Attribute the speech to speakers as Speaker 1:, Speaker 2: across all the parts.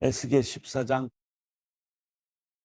Speaker 1: 에스겔 14장.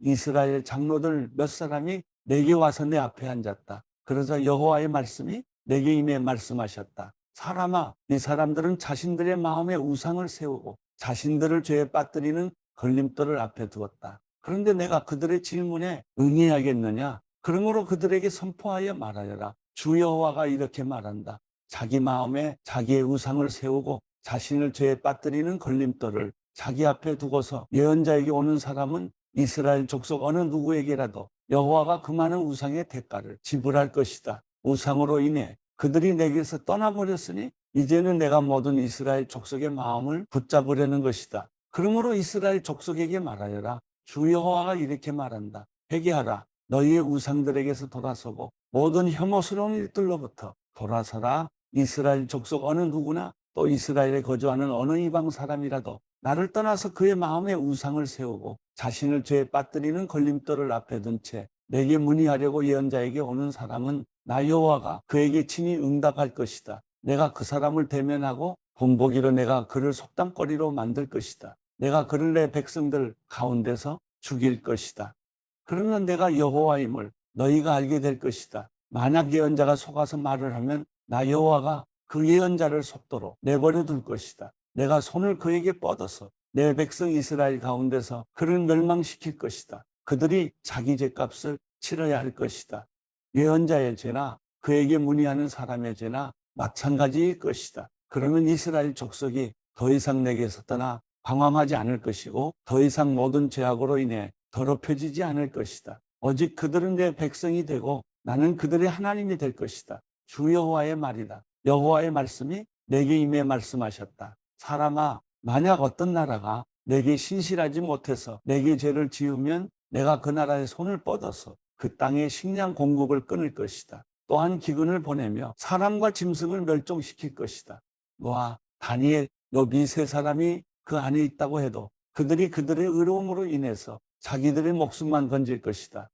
Speaker 1: 이스라엘 장로들 몇 사람이 내게 와서 내 앞에 앉았다. 그러자 여호와의 말씀이 내게 임해 말씀하셨다. 사람아, 이 사람들은 자신들의 마음에 우상을 세우고 자신들을 죄에 빠뜨리는 걸림돌을 앞에 두었다. 그런데 내가 그들의 질문에 응해야겠느냐? 그러므로 그들에게 선포하여 말하여라. 주 여호와가 이렇게 말한다. 자기 마음에 자기의 우상을 세우고 자신을 죄에 빠뜨리는 걸림돌을 자기 앞에 두고서 예언자에게 오는 사람은 이스라엘 족속 어느 누구에게라도 여호와가 그 많은 우상의 대가를 지불할 것이다. 우상으로 인해 그들이 내게서 떠나버렸으니 이제는 내가 모든 이스라엘 족속의 마음을 붙잡으려는 것이다. 그러므로 이스라엘 족속에게 말하여라. 주 여호와가 이렇게 말한다. 회개하라. 너희의 우상들에게서 돌아서고 모든 혐오스러운 일들로부터 돌아서라. 이스라엘 족속 어느 누구나 또 이스라엘에 거주하는 어느 이방 사람이라도 나를 떠나서 그의 마음에 우상을 세우고 자신을 죄에 빠뜨리는 걸림돌을 앞에 둔 채 내게 문의하려고 예언자에게 오는 사람은 나 여호와가 그에게 친히 응답할 것이다. 내가 그 사람을 대면하고 본보기로 내가 그를 속담거리로 만들 것이다. 내가 그를 내 백성들 가운데서 죽일 것이다. 그러면 내가 여호와임을 너희가 알게 될 것이다. 만약 예언자가 속아서 말을 하면 나 여호와가 그 예언자를 속도로 내버려 둘 것이다. 내가 손을 그에게 뻗어서 내 백성 이스라엘 가운데서 그를 멸망시킬 것이다. 그들이 자기 죄값을 치러야 할 것이다. 예언자의 죄나 그에게 문의하는 사람의 죄나 마찬가지일 것이다. 그러면 이스라엘 족속이 더 이상 내게서 떠나 방황하지 않을 것이고 더 이상 모든 죄악으로 인해 더럽혀지지 않을 것이다. 오직 그들은 내 백성이 되고 나는 그들의 하나님이 될 것이다. 주 여호와의 말이다. 여호와의 말씀이 내게 임해 말씀하셨다. 사람아, 만약 어떤 나라가 내게 신실하지 못해서 내게 죄를 지으면 내가 그 나라의 손을 뻗어서 그 땅의 식량 공급을 끊을 것이다. 또한 기근을 보내며 사람과 짐승을 멸종시킬 것이다. 노아, 다니엘, 욥이 세 사람이 그 안에 있다고 해도 그들이 그들의 의로움으로 인해서 자기들의 목숨만 건질 것이다.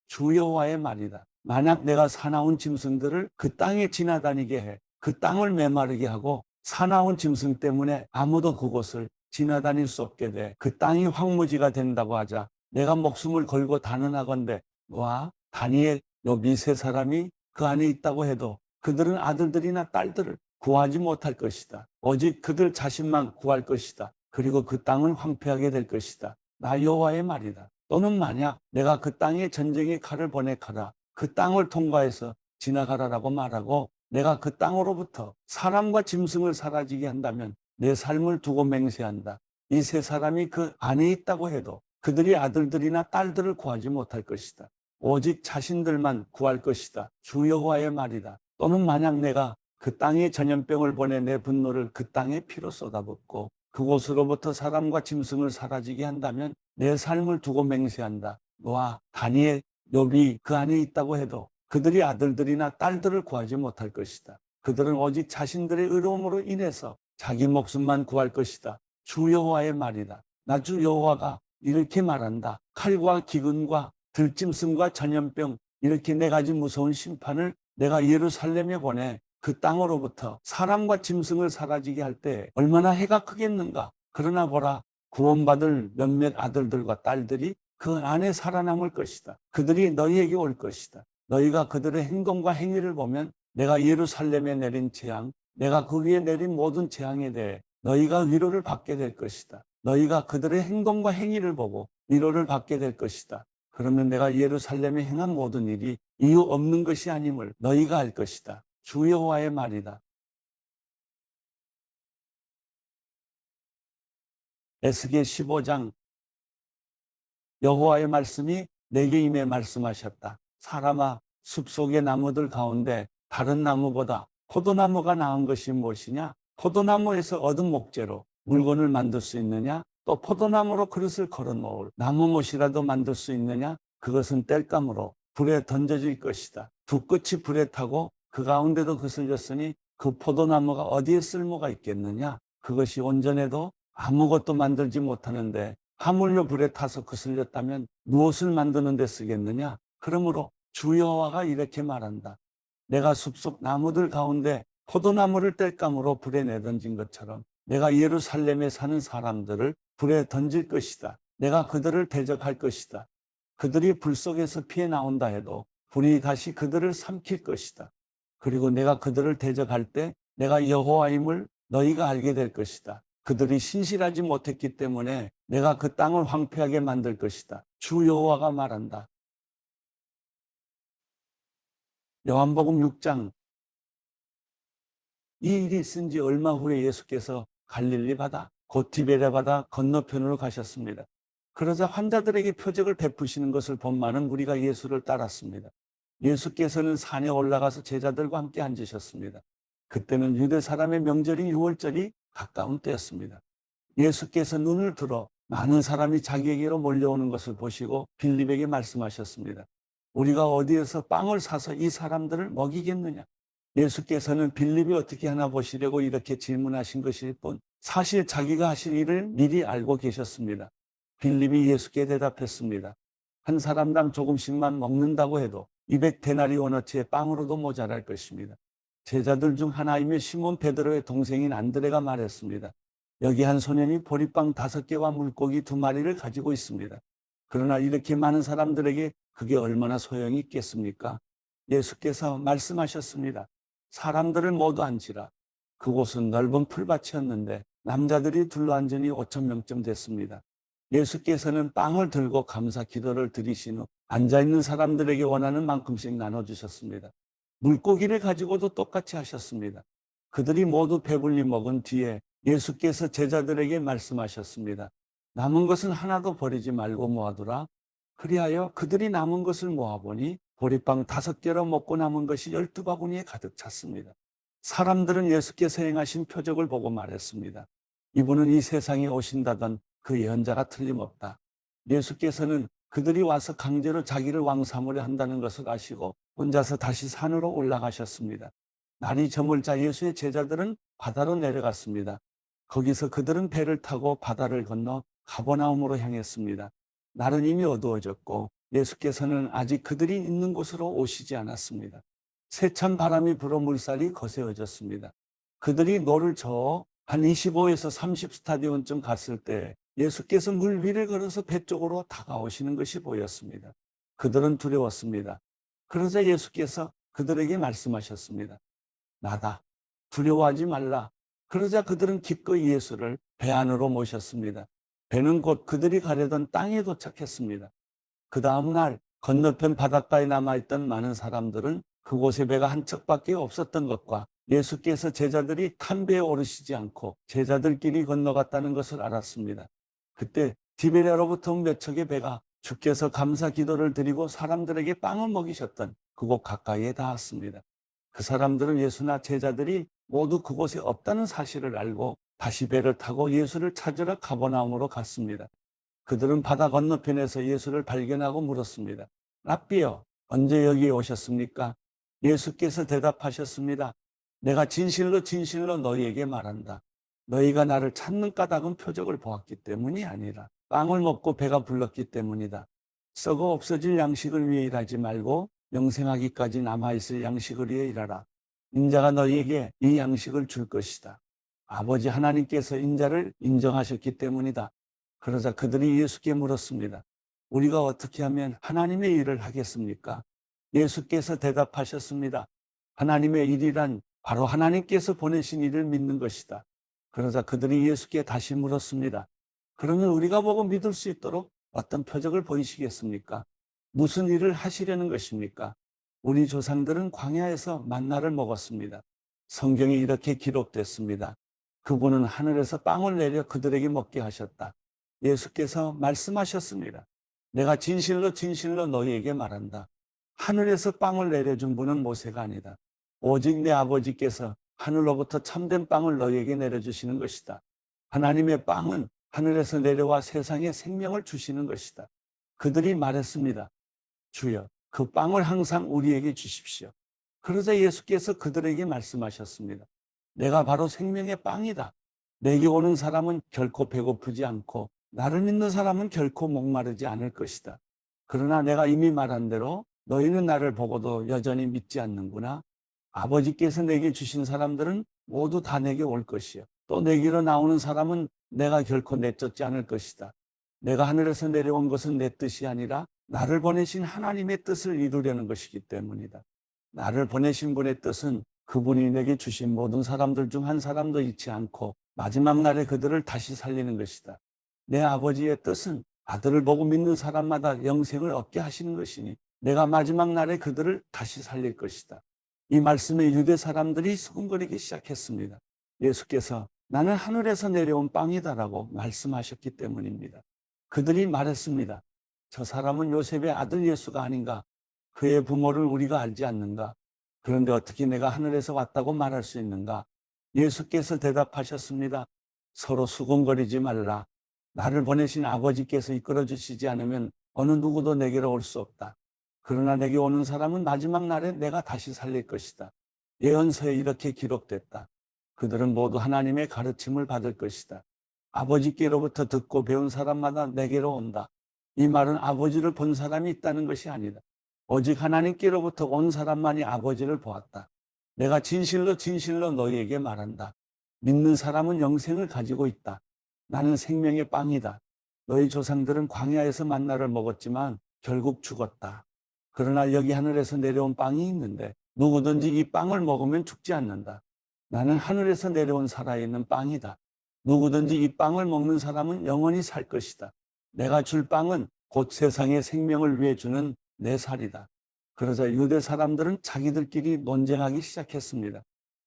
Speaker 1: 주 여호와의 말이다. 만약 내가 사나운 짐승들을 그 땅에 지나다니게 해 그 땅을 메마르게 하고 사나운 짐승 때문에 아무도 그곳을 지나다닐 수 없게 돼 그 땅이 황무지가 된다고 하자 내가 목숨을 걸고 단언하건대 노아, 다니엘, 욥이 세 사람이 그 안에 있다고 해도 그들은 아들들이나 딸들을 구하지 못할 것이다. 오직 그들 자신만 구할 것이다. 그리고 그 땅은 황폐하게 될 것이다. 나 여호와의 말이다. 또는 만약 내가 그 땅에 전쟁의 칼을 보내가라. 그 땅을 통과해서 지나가라라고 말하고 내가 그 땅으로부터 사람과 짐승을 사라지게 한다면 내 삶을 두고 맹세한다. 이 세 사람이 그 안에 있다고 해도 그들이 아들들이나 딸들을 구하지 못할 것이다. 오직 자신들만 구할 것이다. 주 여호와의 말이다. 또는 만약 내가 그 땅에 전염병을 보내 내 분노를 그 땅에 피로 쏟아붓고 그곳으로부터 사람과 짐승을 사라지게 한다면 내 삶을 두고 맹세한다. 노아, 다니엘, 욥이 그 안에 있다고 해도 그들이 아들들이나 딸들을 구하지 못할 것이다. 그들은 오직 자신들의 의로움으로 인해서 자기 목숨만 구할 것이다. 주 여호와의 말이다. 나 주 여호와가 이렇게 말한다. 칼과 기근과 들짐승과 전염병 이렇게 네 가지 무서운 심판을 내가 예루살렘에 보내 그 땅으로부터 사람과 짐승을 사라지게 할 때 얼마나 해가 크겠는가. 그러나 보라, 구원받을 몇몇 아들들과 딸들이 그 안에 살아남을 것이다. 그들이 너희에게 올 것이다. 너희가 그들의 행동과 행위를 보면 내가 예루살렘에 내린 재앙, 내가 그 위에 내린 모든 재앙에 대해 너희가 위로를 받게 될 것이다. 너희가 그들의 행동과 행위를 보고 위로를 받게 될 것이다. 그러면 내가 예루살렘에 행한 모든 일이 이유 없는 것이 아님을 너희가 알 것이다. 주 여호와의 말이다. 에스겔 15장. 여호와의 말씀이 내게 임해 말씀하셨다. 사람아, 숲속의 나무들 가운데 다른 나무보다 포도나무가 나은 것이 무엇이냐? 포도나무에서 얻은 목재로 물건을 만들 수 있느냐? 또 포도나무로 그릇을 걸어놓을 나무못이라도 만들 수 있느냐? 그것은 땔감으로 불에 던져질 것이다. 두 끝이 불에 타고 그 가운데도 거슬렸으니 그 포도나무가 어디에 쓸모가 있겠느냐? 그것이 온전해도 아무것도 만들지 못하는데 하물며 불에 타서 거슬렸다면 무엇을 만드는 데 쓰겠느냐? 그러므로 주 여호와가 이렇게 말한다. 내가 숲속 나무들 가운데 포도나무를 땔감으로 불에 내던진 것처럼 내가 예루살렘에 사는 사람들을 불에 던질 것이다. 내가 그들을 대적할 것이다. 그들이 불 속에서 피해 나온다 해도 불이 다시 그들을 삼킬 것이다. 그리고 내가 그들을 대적할 때 내가 여호와임을 너희가 알게 될 것이다. 그들이 신실하지 못했기 때문에 내가 그 땅을 황폐하게 만들 것이다. 주 여호와가 말한다. 요한복음 6장. 이 일이 있은 지 얼마 후에 예수께서 갈릴리 바다, 곧 디베레 바다 건너편으로 가셨습니다. 그러자 환자들에게 표적을 베푸시는 것을 본 많은 무리가 예수를 따랐습니다. 예수께서는 산에 올라가서 제자들과 함께 앉으셨습니다. 그때는 유대 사람의 명절인 유월절이 가까운 때였습니다. 예수께서 눈을 들어 많은 사람이 자기에게로 몰려오는 것을 보시고 빌립에게 말씀하셨습니다. 우리가 어디에서 빵을 사서 이 사람들을 먹이겠느냐? 예수께서는 빌립이 어떻게 하나 보시려고 이렇게 질문하신 것일 뿐 사실 자기가 하실 일을 미리 알고 계셨습니다. 빌립이 예수께 대답했습니다. 한 사람당 조금씩만 먹는다고 해도 200데나리온어치의 빵으로도 모자랄 것입니다. 제자들 중 하나이며 시몬 베드로의 동생인 안드레가 말했습니다. 여기 한 소년이 보리빵 5개와 물고기 2마리를 가지고 있습니다. 그러나 이렇게 많은 사람들에게 그게 얼마나 소용이 있겠습니까? 예수께서 말씀하셨습니다. 사람들을 모두 앉히라. 그곳은 넓은 풀밭이었는데 남자들이 둘러앉으니 5,000명쯤 됐습니다. 예수께서는 빵을 들고 감사 기도를 드리신 후 앉아있는 사람들에게 원하는 만큼씩 나눠주셨습니다. 물고기를 가지고도 똑같이 하셨습니다. 그들이 모두 배불리 먹은 뒤에 예수께서 제자들에게 말씀하셨습니다. 남은 것은 하나도 버리지 말고 모아두라. 그리하여 그들이 남은 것을 모아보니 보리빵 5개로 먹고 남은 것이 12바구니에 가득 찼습니다. 사람들은 예수께서 행하신 표적을 보고 말했습니다. 이분은 이 세상에 오신다던 그 예언자가 틀림없다. 예수께서는 그들이 와서 강제로 자기를 왕 삼으려 한다는 것을 아시고 혼자서 다시 산으로 올라가셨습니다. 날이 저물자 예수의 제자들은 바다로 내려갔습니다. 거기서 그들은 배를 타고 바다를 건너 가버나움으로 향했습니다. 날은 이미 어두워졌고 예수께서는 아직 그들이 있는 곳으로 오시지 않았습니다. 세찬 바람이 불어 물살이 거세어졌습니다. 그들이 노를 저어 한 25에서 30스타디온쯤 갔을 때 예수께서 물 위를 걸어서 배 쪽으로 다가오시는 것이 보였습니다. 그들은 두려웠습니다. 그러자 예수께서 그들에게 말씀하셨습니다. 나다. 두려워하지 말라. 그러자 그들은 기꺼이 예수를 배 안으로 모셨습니다. 배는 곧 그들이 가려던 땅에 도착했습니다. 그 다음 날 건너편 바닷가에 남아있던 많은 사람들은 그곳에 배가 한 척밖에 없었던 것과 예수께서 제자들이 탄 배에 오르시지 않고 제자들끼리 건너갔다는 것을 알았습니다. 그때 디베랴로부터 몇 척의 배가 주께서 감사 기도를 드리고 사람들에게 빵을 먹이셨던 그곳 가까이에 닿았습니다. 그 사람들은 예수나 제자들이 모두 그곳에 없다는 사실을 알고 다시 배를 타고 예수를 찾으러 가버나움으로 갔습니다. 그들은 바다 건너편에서 예수를 발견하고 물었습니다. 랍비여, 언제 여기에 오셨습니까? 예수께서 대답하셨습니다. 내가 진실로 진실로 너희에게 말한다. 너희가 나를 찾는 까닭은 표적을 보았기 때문이 아니라 빵을 먹고 배가 불렀기 때문이다. 썩어 없어질 양식을 위해 일하지 말고 영생하기까지 남아있을 양식을 위해 일하라. 인자가 너희에게 이 양식을 줄 것이다. 아버지 하나님께서 인자를 인정하셨기 때문이다. 그러자 그들이 예수께 물었습니다. 우리가 어떻게 하면 하나님의 일을 하겠습니까? 예수께서 대답하셨습니다. 하나님의 일이란 바로 하나님께서 보내신 일을 믿는 것이다. 그러자 그들이 예수께 다시 물었습니다. 그러면 우리가 보고 믿을 수 있도록 어떤 표적을 보이시겠습니까? 무슨 일을 하시려는 것입니까? 우리 조상들은 광야에서 만나를 먹었습니다. 성경에 이렇게 기록됐습니다. 그분은 하늘에서 빵을 내려 그들에게 먹게 하셨다. 예수께서 말씀하셨습니다. 내가 진실로 진실로 너희에게 말한다. 하늘에서 빵을 내려준 분은 모세가 아니다. 오직 내 아버지께서 하늘로부터 참된 빵을 너희에게 내려주시는 것이다. 하나님의 빵은 하늘에서 내려와 세상에 생명을 주시는 것이다. 그들이 말했습니다. 주여, 그 빵을 항상 우리에게 주십시오. 그러자 예수께서 그들에게 말씀하셨습니다. 내가 바로 생명의 빵이다. 내게 오는 사람은 결코 배고프지 않고 나를 믿는 사람은 결코 목마르지 않을 것이다. 그러나 내가 이미 말한 대로 너희는 나를 보고도 여전히 믿지 않는구나. 아버지께서 내게 주신 사람들은 모두 다 내게 올 것이요. 또 내게로 나오는 사람은 내가 결코 내쫓지 않을 것이다. 내가 하늘에서 내려온 것은 내 뜻이 아니라 나를 보내신 하나님의 뜻을 이루려는 것이기 때문이다. 나를 보내신 분의 뜻은 그분이 내게 주신 모든 사람들 중 한 사람도 잃지 않고 마지막 날에 그들을 다시 살리는 것이다. 내 아버지의 뜻은 아들을 보고 믿는 사람마다 영생을 얻게 하시는 것이니 내가 마지막 날에 그들을 다시 살릴 것이다. 이 말씀에 유대 사람들이 수군거리기 시작했습니다. 예수께서 나는 하늘에서 내려온 빵이다라고 말씀하셨기 때문입니다. 그들이 말했습니다. 저 사람은 요셉의 아들 예수가 아닌가? 그의 부모를 우리가 알지 않는가? 그런데 어떻게 내가 하늘에서 왔다고 말할 수 있는가? 예수께서 대답하셨습니다. 서로 수군거리지 말라. 나를 보내신 아버지께서 이끌어 주시지 않으면 어느 누구도 내게로 올 수 없다. 그러나 내게 오는 사람은 마지막 날에 내가 다시 살릴 것이다. 예언서에 이렇게 기록됐다. 그들은 모두 하나님의 가르침을 받을 것이다. 아버지께로부터 듣고 배운 사람마다 내게로 온다. 이 말은 아버지를 본 사람이 있다는 것이 아니다. 오직 하나님께로부터 온 사람만이 아버지를 보았다. 내가 진실로 진실로 너희에게 말한다. 믿는 사람은 영생을 가지고 있다. 나는 생명의 빵이다. 너희 조상들은 광야에서 만나를 먹었지만 결국 죽었다. 그러나 여기 하늘에서 내려온 빵이 있는데 누구든지 이 빵을 먹으면 죽지 않는다. 나는 하늘에서 내려온 살아있는 빵이다. 누구든지 이 빵을 먹는 사람은 영원히 살 것이다. 내가 줄 빵은 곧 세상의 생명을 위해 주는 내 살이다. 그러자 유대 사람들은 자기들끼리 논쟁하기 시작했습니다.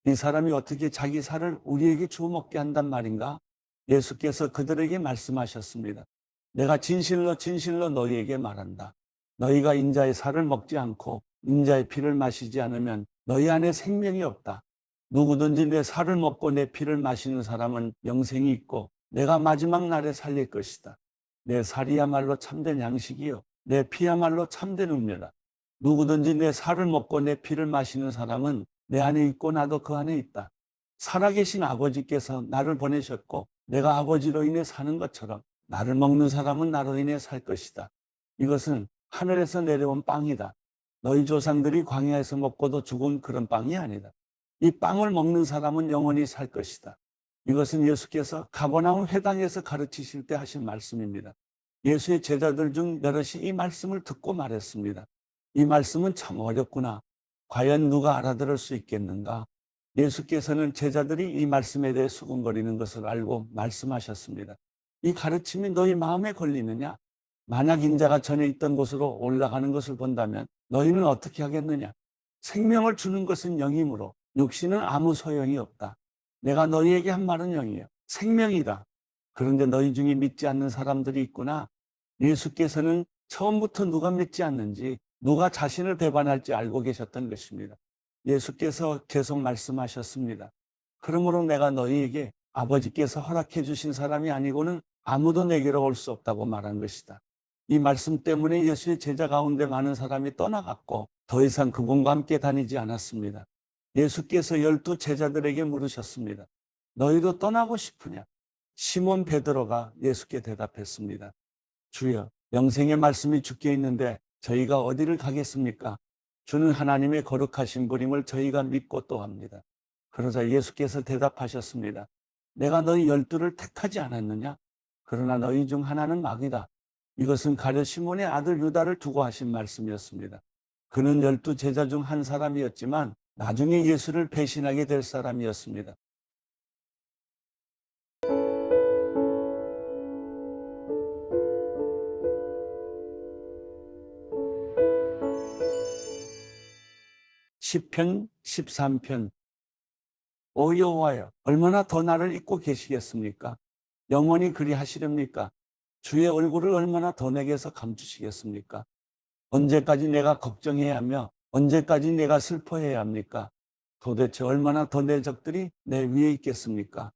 Speaker 1: 이 사람이 어떻게 자기 살을 우리에게 주워 먹게 한단 말인가? 예수께서 그들에게 말씀하셨습니다. 내가 진실로 진실로 너희에게 말한다. 너희가 인자의 살을 먹지 않고 인자의 피를 마시지 않으면 너희 안에 생명이 없다. 누구든지 내 살을 먹고 내 피를 마시는 사람은 영생이 있고 내가 마지막 날에 살릴 것이다. 내 살이야말로 참된 양식이요 내 피야말로 참된 음료다. 누구든지 내 살을 먹고 내 피를 마시는 사람은 내 안에 있고 나도 그 안에 있다. 살아계신 아버지께서 나를 보내셨고 내가 아버지로 인해 사는 것처럼 나를 먹는 사람은 나로 인해 살 것이다. 이것은 하늘에서 내려온 빵이다. 너희 조상들이 광야에서 먹고도 죽은 그런 빵이 아니다. 이 빵을 먹는 사람은 영원히 살 것이다. 이것은 예수께서 가버나움 회당에서 가르치실 때 하신 말씀입니다. 예수의 제자들 중 여럿이 이 말씀을 듣고 말했습니다. 이 말씀은 참 어렵구나. 과연 누가 알아들을 수 있겠는가? 예수께서는 제자들이 이 말씀에 대해 수군거리는 것을 알고 말씀하셨습니다. 이 가르침이 너희 마음에 걸리느냐? 만약 인자가 전에 있던 곳으로 올라가는 것을 본다면 너희는 어떻게 하겠느냐? 생명을 주는 것은 영이므로 육신은 아무 소용이 없다. 내가 너희에게 한 말은 영이에요. 생명이다. 그런데 너희 중에 믿지 않는 사람들이 있구나. 예수께서는 처음부터 누가 믿지 않는지, 누가 자신을 배반할지 알고 계셨던 것입니다. 예수께서 계속 말씀하셨습니다. 그러므로 내가 너희에게 아버지께서 허락해 주신 사람이 아니고는 아무도 내게로 올 수 없다고 말한 것이다. 이 말씀 때문에 예수의 제자 가운데 많은 사람이 떠나갔고 더 이상 그분과 함께 다니지 않았습니다. 예수께서 12 제자들에게 물으셨습니다. 너희도 떠나고 싶으냐? 시몬 베드로가 예수께 대답했습니다. 주여, 영생의 말씀이 주께 있는데 저희가 어디를 가겠습니까? 주는 하나님의 거룩하신 분임을 저희가 믿고 또 합니다. 그러자 예수께서 대답하셨습니다. 내가 너희 12를 택하지 않았느냐? 그러나 너희 중 하나는 마귀다. 이것은 가룟 시몬의 아들 유다를 두고 하신 말씀이었습니다. 그는 12 제자 중 한 사람이었지만 나중에 예수를 배신하게 될 사람이었습니다. 시편 13편. 오 여호와여, 얼마나 더 나를 잊고 계시겠습니까? 영원히 그리 하시렵니까? 주의 얼굴을 얼마나 더 내게서 감추시겠습니까? 언제까지 내가 걱정해야 하며 언제까지 내가 슬퍼해야 합니까? 도대체 얼마나 더 내 적들이 내 위에 있겠습니까?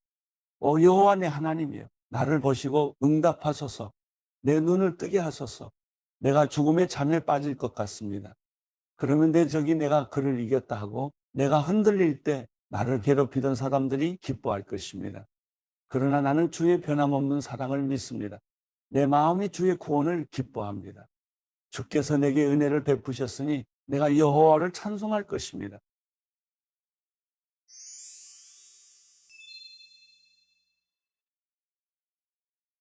Speaker 1: 오 여호와 내 하나님이여, 나를 보시고 응답하소서. 내 눈을 뜨게 하소서. 내가 죽음의 잠에 빠질 것 같습니다. 그러면 내 적이 내가 그를 이겼다 하고 내가 흔들릴 때 나를 괴롭히던 사람들이 기뻐할 것입니다. 그러나 나는 주의 변함없는 사랑을 믿습니다. 내 마음이 주의 구원을 기뻐합니다. 주께서 내게 은혜를 베푸셨으니 내가 여호와를 찬송할 것입니다.